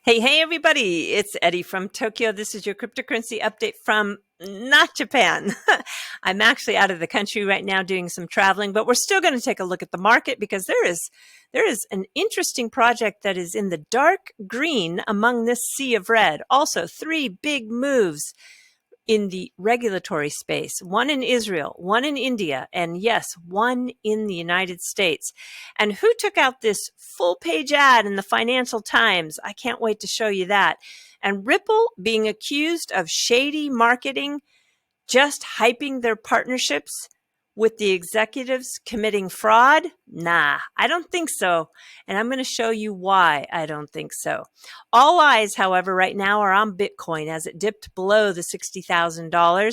Hey, everybody. It's Eddie from Tokyo. This is your cryptocurrency update from not Japan. I'm actually out of the country right now doing some traveling, but we're still going to take a look at the market because there is an interesting project that is in the dark green among this sea of red. Also, three big moves in the regulatory space, one in Israel, one in India, and yes, one in the United States. And who took out this full page ad in the Financial Times? I can't wait to show you that. And Ripple being accused of shady marketing, just hyping their partnerships with the executives committing fraud? Nah, I don't think so. And I'm going to show you why I don't think so. All eyes, however, right now are on Bitcoin as it dipped below the $60,000.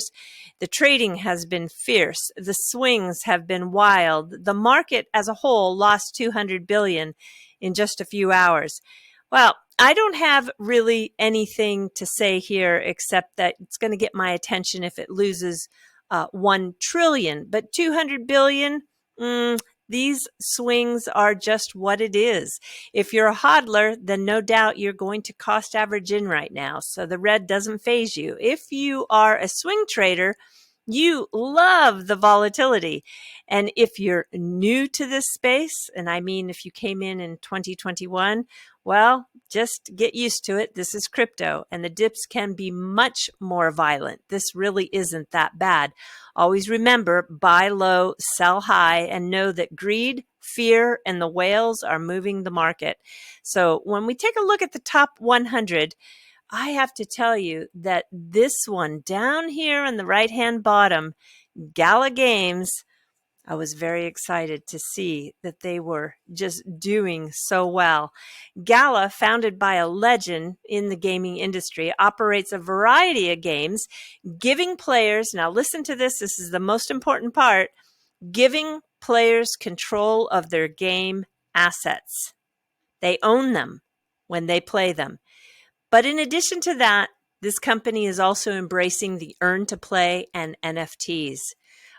The trading has been fierce. The swings have been wild. The market as a whole lost 200 billion in just a few hours. Well, I don't have really anything to say here except that it's going to get my attention if it loses 1 trillion, but 200 billion, these swings are just what it is. If you're a hodler, then no doubt you're going to cost average in right now. So the red doesn't faze you. If you are a swing trader, you love the volatility. And if you're new to this space, and I mean if you came in 2021, well, just get used to it. This is crypto, and the dips can be much more violent. This really isn't that bad. Always remember, buy low, sell high, and know that greed, fear, and the whales are moving the market. So when we take a look at the top 100, I have to tell you that this one down here on the right-hand bottom, Gala Games, I was very excited to see that they were just doing so well. Gala, founded by a legend in the gaming industry, operates a variety of games, giving players, now listen to this is the most important part, giving players control of their game assets. They own them when they play them. But in addition to that, this company is also embracing the earn to play and NFTs.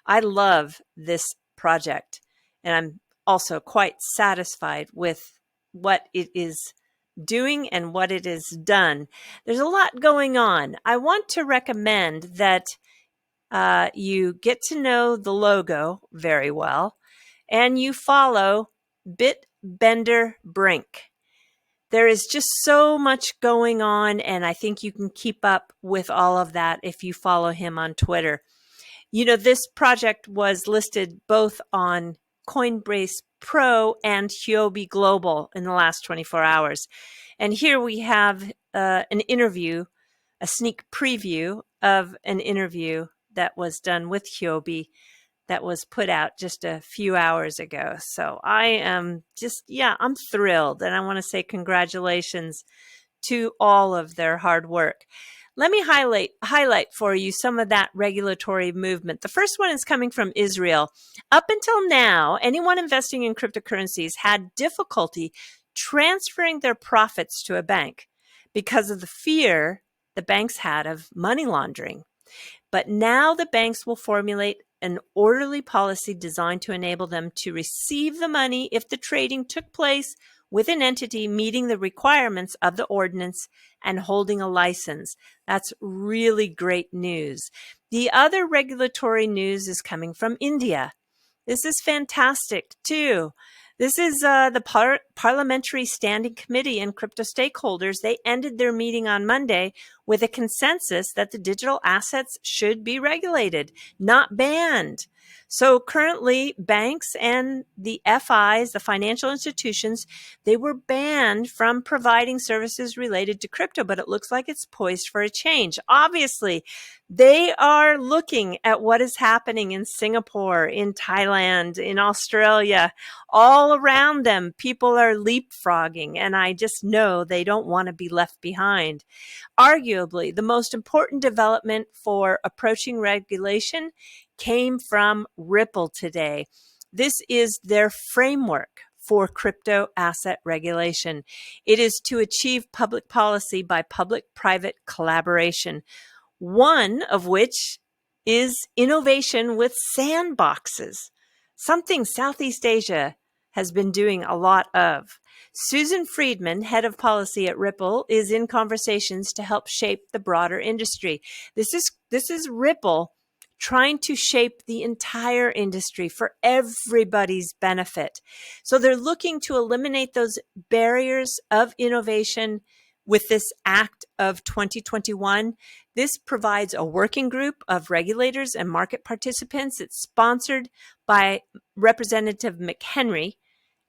I love this project, and I'm also quite satisfied with what it is doing and what it has done. There's a lot going on. I want to recommend that you get to know the logo very well and you follow Bitbender Brink. There is just so much going on, and I think you can keep up with all of that if you follow him on Twitter. You know, this project was listed both on Coinbase Pro and Huobi Global in the last 24 hours. And here we have an interview, a sneak preview of an interview that was done with Huobi that was put out just a few hours ago. So I am I'm thrilled. And I want to say congratulations to all of their hard work. Let me highlight for you some of that regulatory movement. The first one is coming from Israel. Up until now, anyone investing in cryptocurrencies had difficulty transferring their profits to a bank because of the fear the banks had of money laundering. But now the banks will formulate an orderly policy designed to enable them to receive the money if the trading took place with an entity meeting the requirements of the ordinance and holding a license. That's really great news. The other regulatory news is coming from India. This is fantastic too. This is the Parliamentary Standing Committee and crypto stakeholders. They ended their meeting on Monday with a consensus that the digital assets should be regulated, not banned. So currently, banks and the FIs, the financial institutions, they were banned from providing services related to crypto, but it looks like it's poised for a change. Obviously, they are looking at what is happening in Singapore, in Thailand, in Australia, all around them. People are leapfrogging, and I just know they don't want to be left behind. Arguably, the most important development for approaching regulation came from Ripple today. This is their framework for crypto asset regulation. It is to achieve public policy by public-private collaboration, one of which is innovation with sandboxes, something Southeast Asia has been doing a lot of. Susan Friedman, head of policy at Ripple, is in conversations to help shape the broader industry. This is Ripple trying to shape the entire industry for everybody's benefit. So they're looking to eliminate those barriers of innovation with this Act of 2021. This provides a working group of regulators and market participants. It's sponsored by Representative McHenry,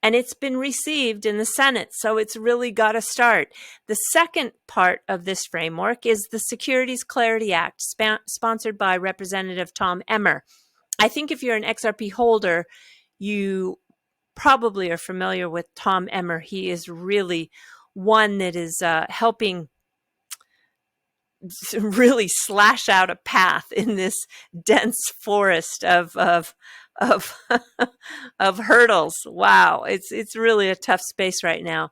and it's been received in the Senate, so it's really got to start. The second part of this framework is the Securities Clarity Act, sponsored by Representative Tom Emmer. I think if you're an XRP holder, you probably are familiar with Tom Emmer. He is really one that is helping really slash out a path in this dense forest of of hurdles. Wow, it's really a tough space right now.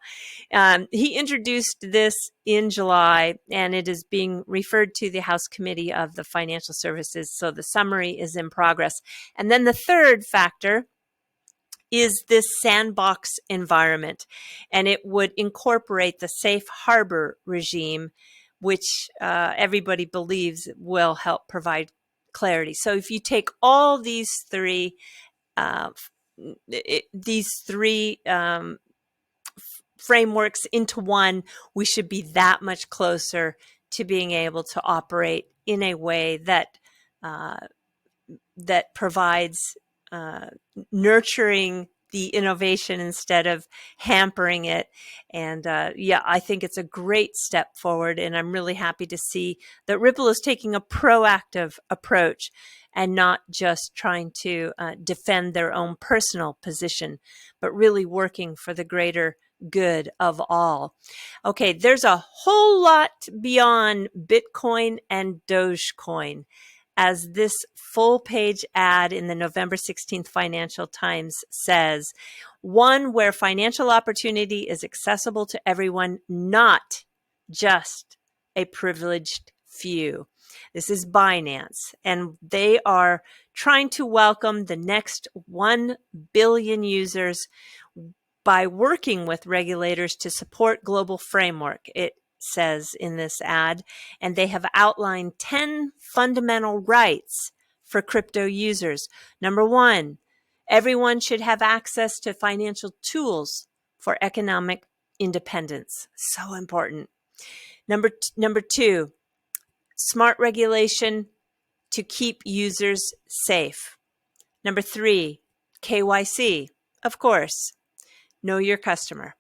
He introduced this in July, and it is being referred to the House Committee of the Financial Services. So the summary is in progress. And then the third factor is this sandbox environment, and it would incorporate the safe harbor regime, which everybody believes will help provide clarity. So if you take all these three frameworks into one, we should be that much closer to being able to operate in a way that that provides nurturing the innovation instead of hampering it. And yeah, I think it's a great step forward. And I'm really happy to see that Ripple is taking a proactive approach and not just trying to defend their own personal position, but really working for the greater good of all. Okay, there's a whole lot beyond Bitcoin and Dogecoin, as this full page ad in the November 16th Financial Times says, one where financial opportunity is accessible to everyone, not just a privileged few. This is Binance, and they are trying to welcome the next 1 billion users by working with regulators to support global framework. It says in this ad, and they have outlined 10 fundamental rights for crypto users. Number one, everyone should have access to financial tools for economic independence. So important. Number two, smart regulation to keep users safe. Number three, KYC, of course. Know your customer.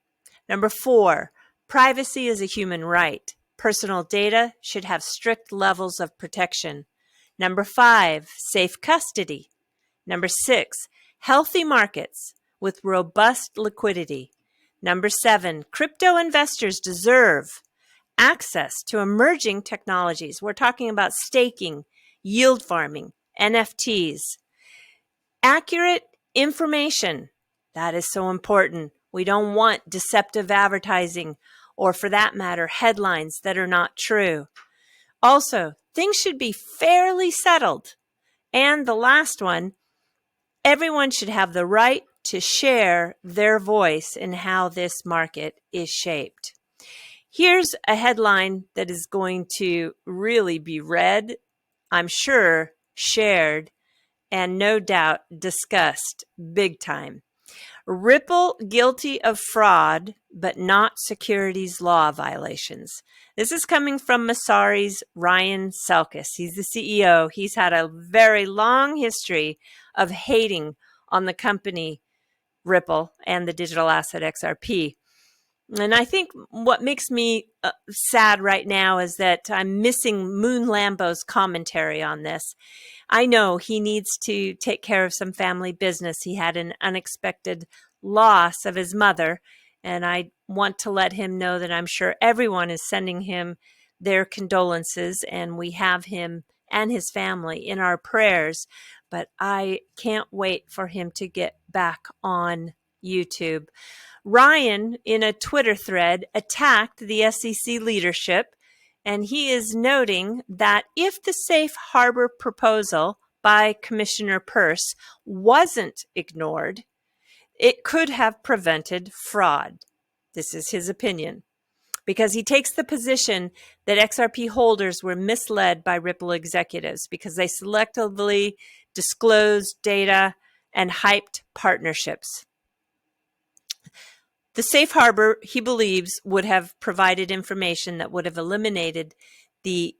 Number four, privacy is a human right. Personal data should have strict levels of protection. Number five, safe custody. Number six, healthy markets with robust liquidity. Number seven, crypto investors deserve access to emerging technologies. We're talking about staking, yield farming, NFTs. Accurate information. That is so important. We don't want deceptive advertising, or for that matter, headlines that are not true. Also, things should be fairly settled. And the last one, everyone should have the right to share their voice in how this market is shaped. Here's a headline that is going to really be read, I'm sure, shared, and no doubt discussed big time. Ripple guilty of fraud, but not securities law violations. This is coming from Messari's Ryan Selkis. He's the CEO. He's had a very long history of hating on the company Ripple and the digital asset XRP. And I think what makes me sad right now is that I'm missing Moon Lambo's commentary on this. I know he needs to take care of some family business. He had an unexpected loss of his mother, and I want to let him know that I'm sure everyone is sending him their condolences, and we have him and his family in our prayers. But I can't wait for him to get back on YouTube. Ryan, in a Twitter thread, attacked the SEC leadership, and he is noting that if the safe harbor proposal by Commissioner Peirce wasn't ignored, It could have prevented fraud. This is his opinion, because he takes the position that XRP holders were misled by Ripple executives because they selectively disclosed data and hyped partnerships. The safe harbor, he believes, would have provided information that would have eliminated the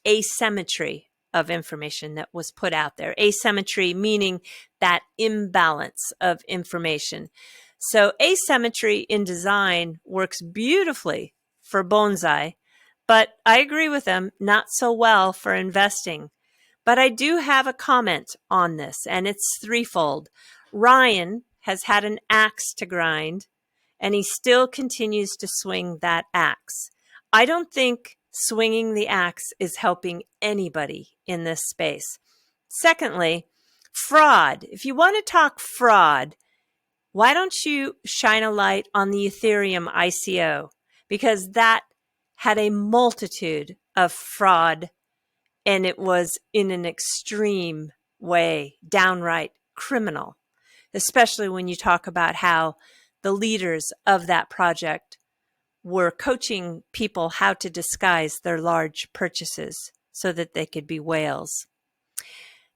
asymmetry of information that was put out there. Asymmetry meaning that imbalance of information. So asymmetry in design works beautifully for bonsai, but I agree with them, not so well for investing. But I do have a comment on this, and it's threefold. Ryan has had an axe to grind, and he still continues to swing that axe. I don't think swinging the axe is helping anybody in this space. Secondly, fraud. If you want to talk fraud, why don't you shine a light on the Ethereum ICO? Because that had a multitude of fraud, and it was in an extreme way, downright criminal, especially when you talk about how the leaders of that project were coaching people how to disguise their large purchases so that they could be whales.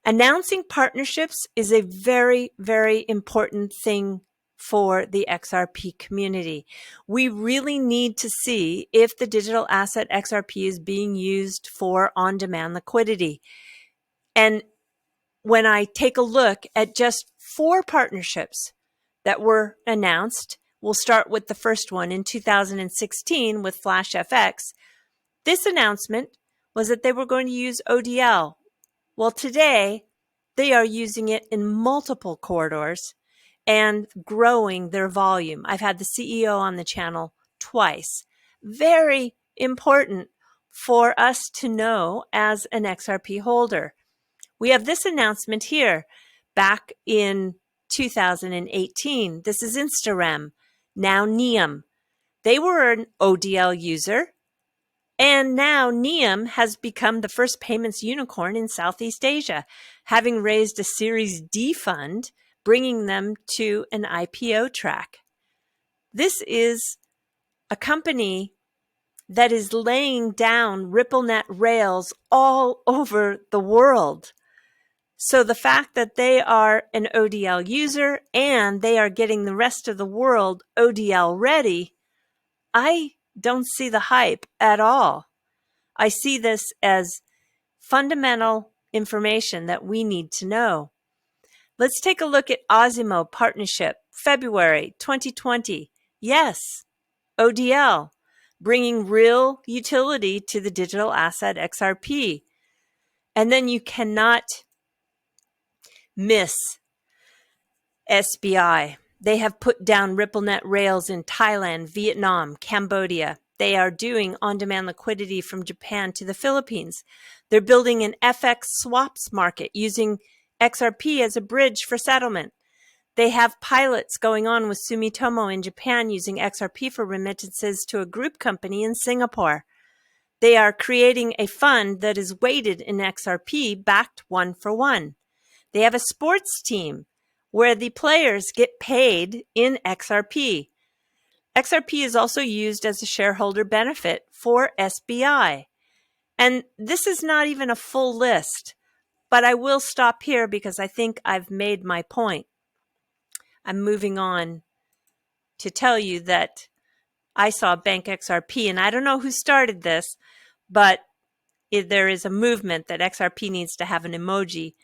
Announcing partnerships is a very, very important thing for the XRP community. We really need to see if the digital asset XRP is being used for on-demand liquidity. And when I take a look at just 4 partnerships that were announced, we'll start with the first one in 2016 with FlashFX. This announcement was that they were going to use ODL. Well, today they are using it in multiple corridors and growing their volume. I've had the CEO on the channel twice. Very important for us to know as an XRP holder. We have this announcement here back in 2018. This is Instarem, now Neum. They were an ODL user, and now Neum has become the first payments unicorn in Southeast Asia, having raised a Series D fund, bringing them to an IPO track. This is a company that is laying down RippleNet rails all over the world. So the fact that they are an ODL user and they are getting the rest of the world ODL ready, I don't see the hype at all. I see this as fundamental information that we need to know. Let's take a look at Osimo partnership, February 2020. Yes, ODL, bringing real utility to the digital asset XRP. And then you cannot miss SBI. They have put down RippleNet rails in Thailand, Vietnam, Cambodia. They are doing on-demand liquidity from Japan to the Philippines. They're building an FX swaps market using XRP as a bridge for settlement. They have pilots going on with Sumitomo in Japan using XRP for remittances to a group company in Singapore. They are creating a fund that is weighted in XRP, backed 1-for-1. They have a sports team where the players get paid in XRP. XRP is also used as a shareholder benefit for SBI. And this is not even a full list, but I will stop here because I think I've made my point. I'm moving on to tell you that I saw Bank XRP, and I don't know who started this, but there is a movement that XRP needs to have an emoji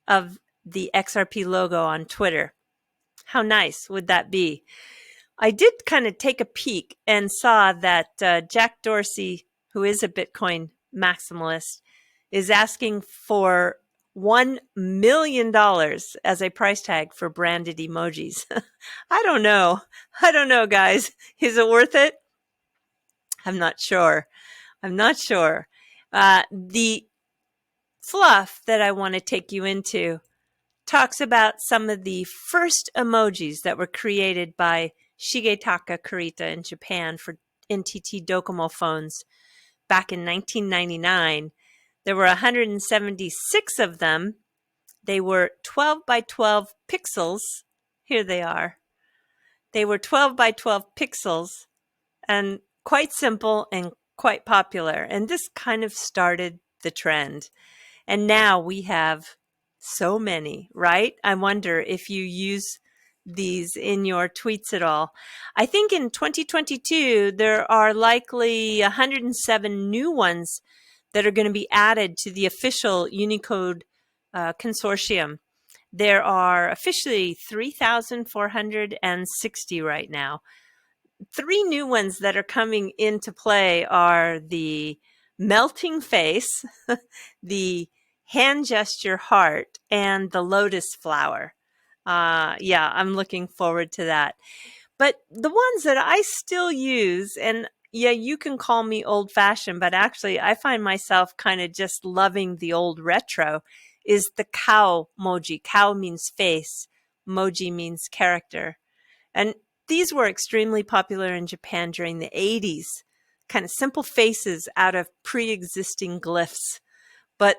of the XRP logo on Twitter. How nice would that be? I did kind of take a peek and saw that Jack Dorsey, who is a Bitcoin maximalist, is asking for $1 million as a price tag for branded emojis. I don't know. I don't know, guys. Is it worth it? I'm not sure. I'm not sure. The fluff that I want to take you into talks about some of the first emojis that were created by Shigetaka Kurita in Japan for NTT Docomo phones back in 1999. There were 176 of them. They were 12 by 12 pixels, Here they are. They were 12 by 12 pixels and quite simple and quite popular. And this kind of started the trend. And now we have so many, right? I wonder if you use these in your tweets at all. I think in 2022, there are likely 107 new ones that are going to be added to the official Unicode consortium. There are officially 3,460 right now. Three new ones that are coming into play are the melting face, the hand gesture heart, and the lotus flower. Yeah, I'm looking forward to that. But the ones that I still use, and yeah, you can call me old fashioned, but actually I find myself kind of just loving the old retro, is the cow emoji. Cow means face, emoji means character. And these were extremely popular in Japan during the 80s, kind of simple faces out of pre-existing glyphs. But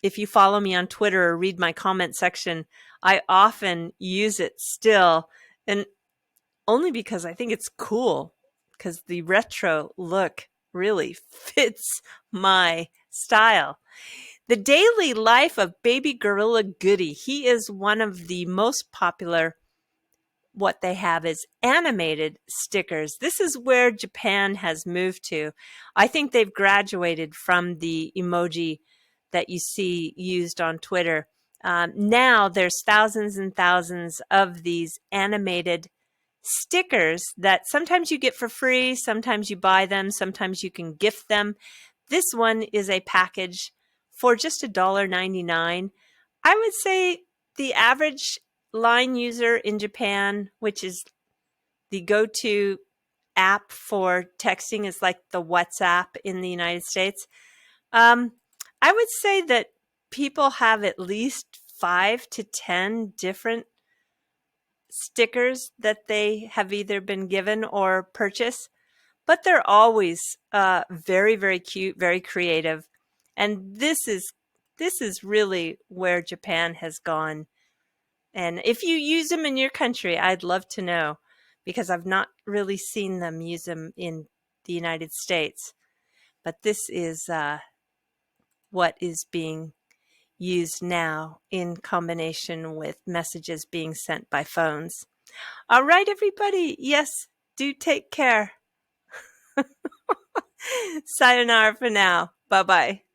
if you follow me on Twitter or read my comment section, I often use it still. And only because I think it's cool, because the retro look really fits my style. The daily life of Baby Gorilla Goody. He is one of the most popular. What they have is animated stickers. This is where Japan has moved to. I think they've graduated from the emoji that you see used on Twitter. Now there's thousands and thousands of these animated stickers that sometimes you get for free, sometimes you buy them, sometimes you can gift them. This one is a package for just $1.99. I would say the average Line user in Japan, which is the go-to app for texting, is like the WhatsApp in the United States. I would say that people have at least 5 to 10 different stickers that they have either been given or purchased, but they're always very, very cute, very creative. And this is really where Japan has gone. And if you use them in your country, I'd love to know, because I've not really seen them use them in the United States. But this is what is being used now in combination with messages being sent by phones. All right, everybody. Yes, do take care. Sayonara for now. Bye-bye.